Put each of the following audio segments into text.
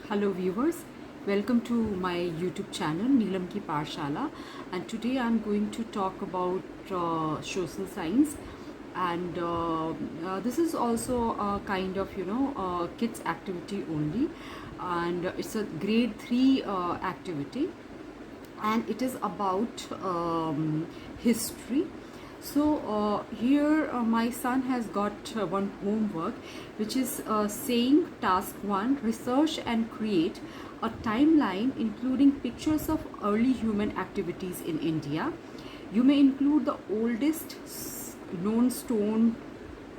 Hello viewers, welcome to my YouTube channel Neelam Ki Parshala, and today I'm going to talk about social science, and this is also a kind of kids activity only, and it's a grade 3 activity, and it is about history. So here my son has got one homework, which is saying task 1, research and create a timeline including pictures of early human activities in India. You may include the oldest known stone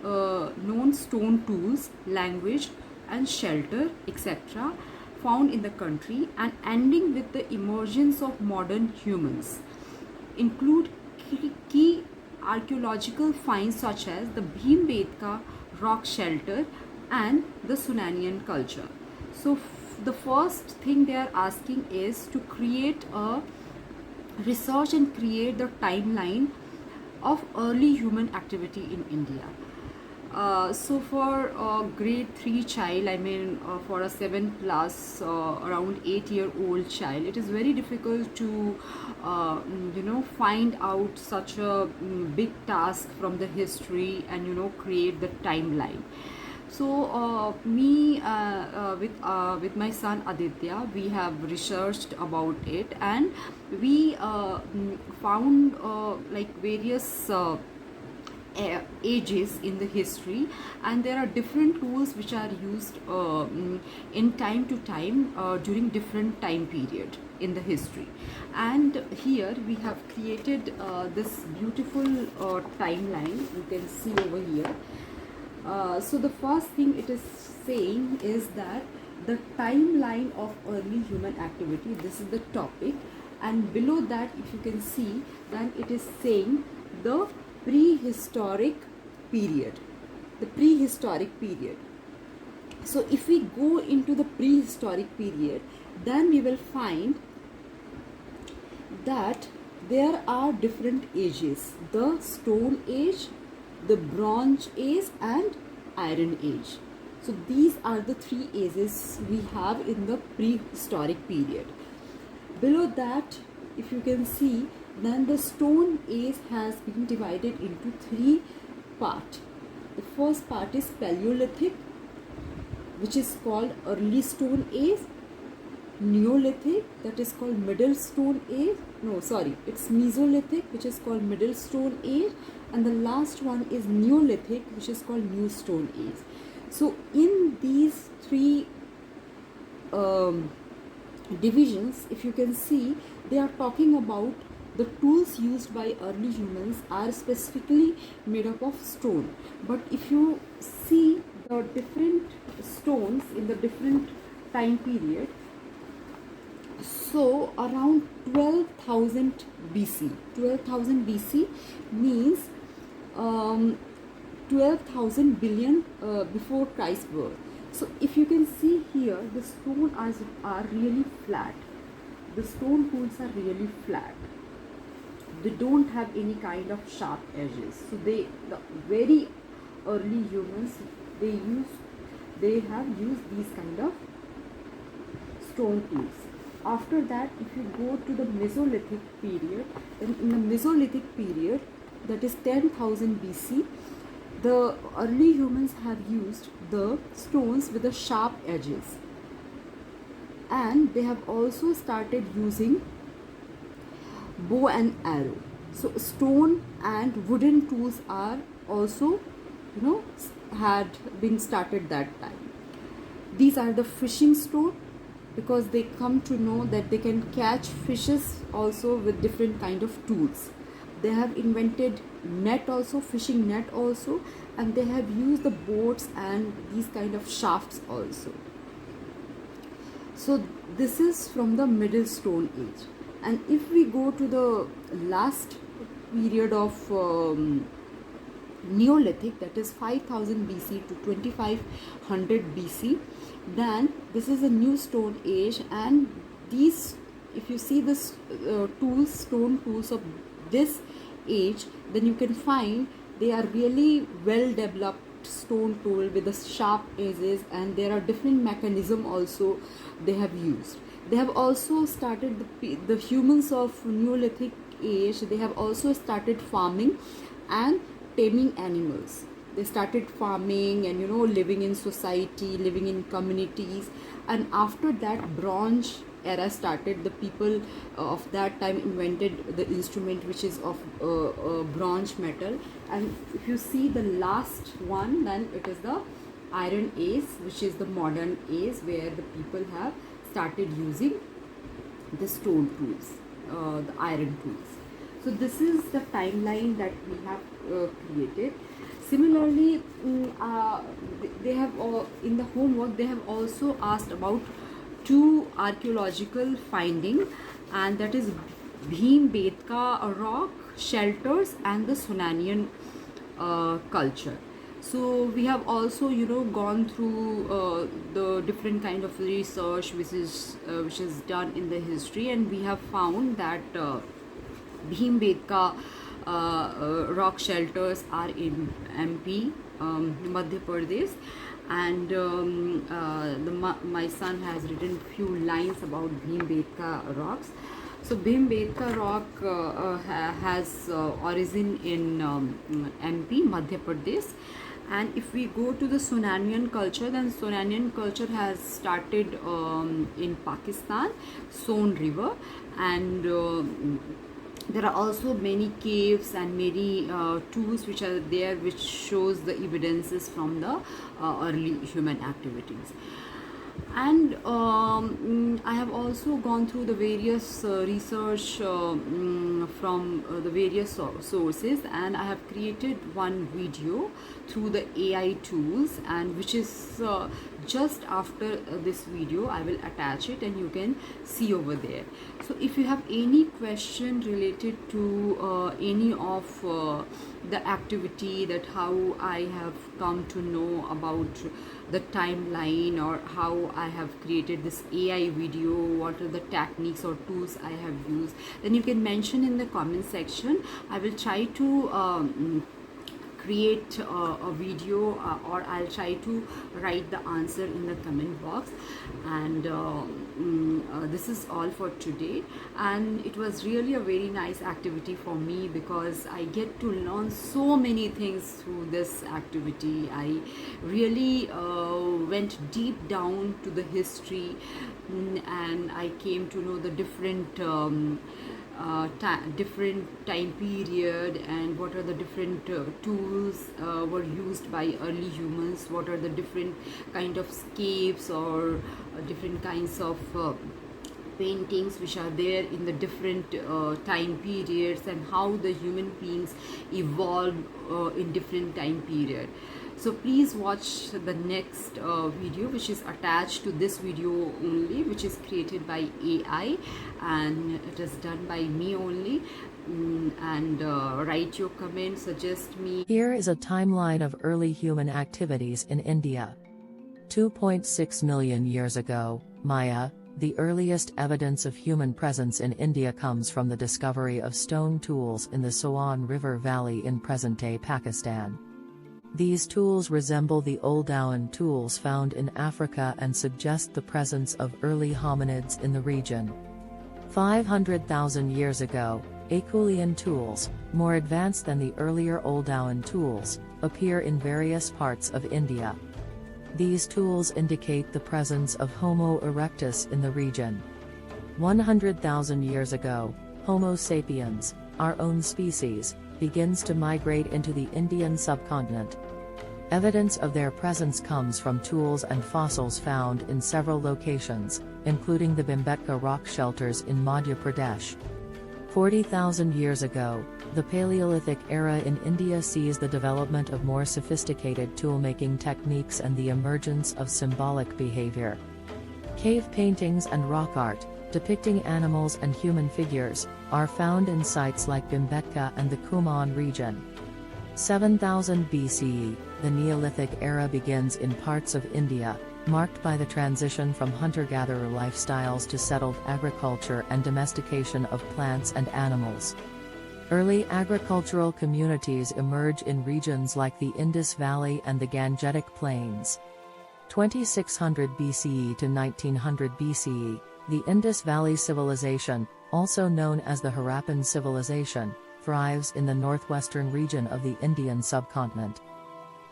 tools, language and shelter, etc., found in the country, and ending with the emergence of modern humans. Include key archaeological finds such as the Bhimbetka rock shelter and the Sunanian culture. So the first thing they are asking is to create a research and create the timeline of early human activity in India. So for a grade 3 child, I mean for a 7 plus around 8-year-old child, it is very difficult to find out such a big task from the history and create the timeline. So with my son Aditya, we have researched about it, and we found like various ages in the history, and there are different tools which are used in time to time during different time period in the history. And here we have created this beautiful timeline you can see over here. So the first thing it is saying is that the timeline of early human activity, this is the topic, and below that if you can see, then it is saying the prehistoric period. So if we go into the prehistoric period, then we will find that there are different ages: the stone age, the bronze age and iron age. So these are the three ages we have in the prehistoric period. Below that, if you can see, then the stone age has been divided into three parts. The first part is Paleolithic, which is called early stone age. Neolithic, that is called middle stone age. It's Mesolithic, which is called middle stone age, and the last one is Neolithic, which is called new stone age. So in these three divisions, if you can see, they are talking about the tools used by early humans are specifically made up of stone. But if you see the different stones in the different time period, so around 12,000 BC. 12,000 BC means 12,000 billion before Christ's birth. So if you can see here, the stones are really flat. The stone tools are really flat. They don't have any kind of sharp edges. So the very early humans, they have used these kind of stone tools. After that, if you go to the Mesolithic period, then in the Mesolithic period, that is 10,000 BC, the early humans have used the stones with the sharp edges, and they have also started using bow and arrow. So stone and wooden tools are also had been started that time. These are the fishing stone, because they come to know that they can catch fishes also with different kind of tools. They have invented net also, fishing net also, and they have used the boats and these kind of shafts also. So this is from the middle stone age. And if we go to the last period of Neolithic, that is 5000 BC to 2500 BC, then this is a new stone age. And these, if you see this stone tools of this age, then you can find they are really well developed stone tool with the sharp edges, and there are different mechanism also they have used. They have also started the humans of Neolithic age. They have also started farming and taming animals. They started farming and living in society, living in communities, and after that bronze era started. The people of that time invented the instrument which is of bronze metal. And if you see the last one, then it is the iron age, which is the modern age, where the people have started using the stone tools, the iron tools. So this is the timeline that we have created. Similarly, they have in the homework they have also asked about two archaeological finding, and that is Bhimbetka rock shelters and the Sonanian culture. So we have also gone through the different kind of research which is done in the history, and we have found that Bhimbetka rock shelters are in MP, Madhya Pradesh, and my son has written few lines about Bhimbetka rocks. So Bhimbetka rock has origin in MP, Madhya Pradesh. And if we go to the Sonanian culture, then Sonanian culture has started in Pakistan, Son River, and there are also many caves and many tools which are there, which shows the evidences from the early human activities. And I have also gone through the various research from the various sources, and I have created one video through the AI tools, and which is just after this video I will attach it and you can see over there. So if you have any question related to any of the activity, that how I have come to know about the timeline, or how I have created this AI video, what are the techniques or tools I have used, then you can mention in the comment section. I will try to create a video, or I'll try to write the answer in the comment box. And this is all for today, and it was really a very nice activity for me, because I get to learn so many things through this activity. I really went deep down to the history, and I came to know the different different time period, and what are the different tools were used by early humans, what are the different kind of caves or different kinds of paintings which are there in the different time periods, and how the human beings evolved in different time period. So please watch the next video, which is attached to this video only, which is created by AI, and it is done by me only. And write your comments, suggest me. Here is a timeline of early human activities in India. 2.6 million years ago, Maya. The earliest evidence of human presence in India comes from the discovery of stone tools in the Swan River Valley in present-day Pakistan. These tools resemble the Oldowan tools found in Africa and suggest the presence of early hominids in the region. 500,000 years ago, Acheulean tools, more advanced than the earlier Oldowan tools, appear in various parts of India. These tools indicate the presence of Homo erectus in the region. 100,000 years ago, Homo sapiens, our own species, begins to migrate into the Indian subcontinent. Evidence of their presence comes from tools and fossils found in several locations, including the Bhimbetka rock shelters in Madhya Pradesh. 40,000 years ago, the Paleolithic era in India sees the development of more sophisticated tool-making techniques and the emergence of symbolic behavior. Cave paintings and rock art, depicting animals and human figures, are found in sites like Bhimbetka and the Kumaon region. 7000 BCE, the Neolithic era begins in parts of India, marked by the transition from hunter-gatherer lifestyles to settled agriculture and domestication of plants and animals. Early agricultural communities emerge in regions like the Indus Valley and the Gangetic Plains. 2600 BCE to 1900 BCE, the Indus Valley Civilization, also known as the Harappan Civilization, thrives in the northwestern region of the Indian subcontinent.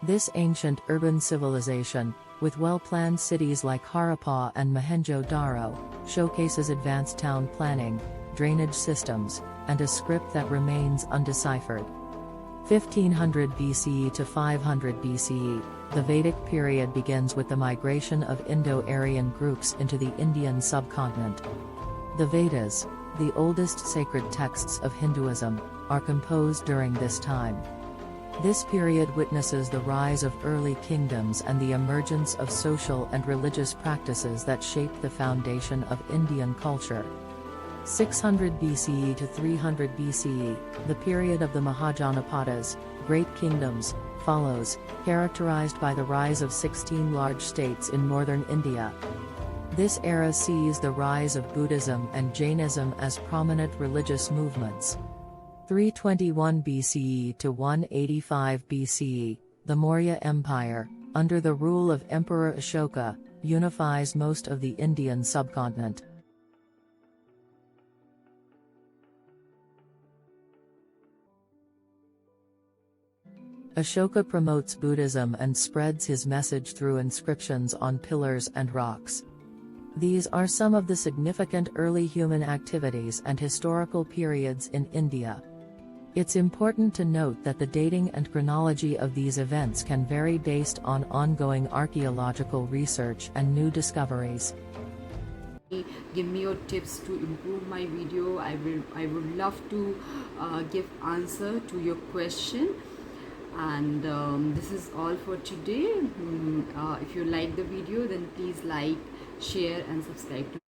This ancient urban civilization, with well-planned cities like Harappa and Mohenjo-Daro, showcases advanced town planning, drainage systems, and a script that remains undeciphered. 1500 BCE to 500 BCE, the Vedic period begins with the migration of Indo-Aryan groups into the Indian subcontinent. The Vedas, the oldest sacred texts of Hinduism, are composed during this time. This period witnesses the rise of early kingdoms and the emergence of social and religious practices that shaped the foundation of Indian culture. 600 BCE to 300 BCE, the period of the Mahajanapadas, great kingdoms, follows, characterized by the rise of 16 large states in northern India. This era sees the rise of Buddhism and Jainism as prominent religious movements. 321 BCE to 185 BCE, the Maurya Empire, under the rule of Emperor Ashoka, unifies most of the Indian subcontinent. Ashoka promotes Buddhism and spreads his message through inscriptions on pillars and rocks. These are some of the significant early human activities and historical periods in India. It's important to note that the dating and chronology of these events can vary based on ongoing archaeological research and new discoveries. Give me your tips to improve my video. I would love to give answer to your question. And this is all for today. If you like the video, then please like, share and subscribe to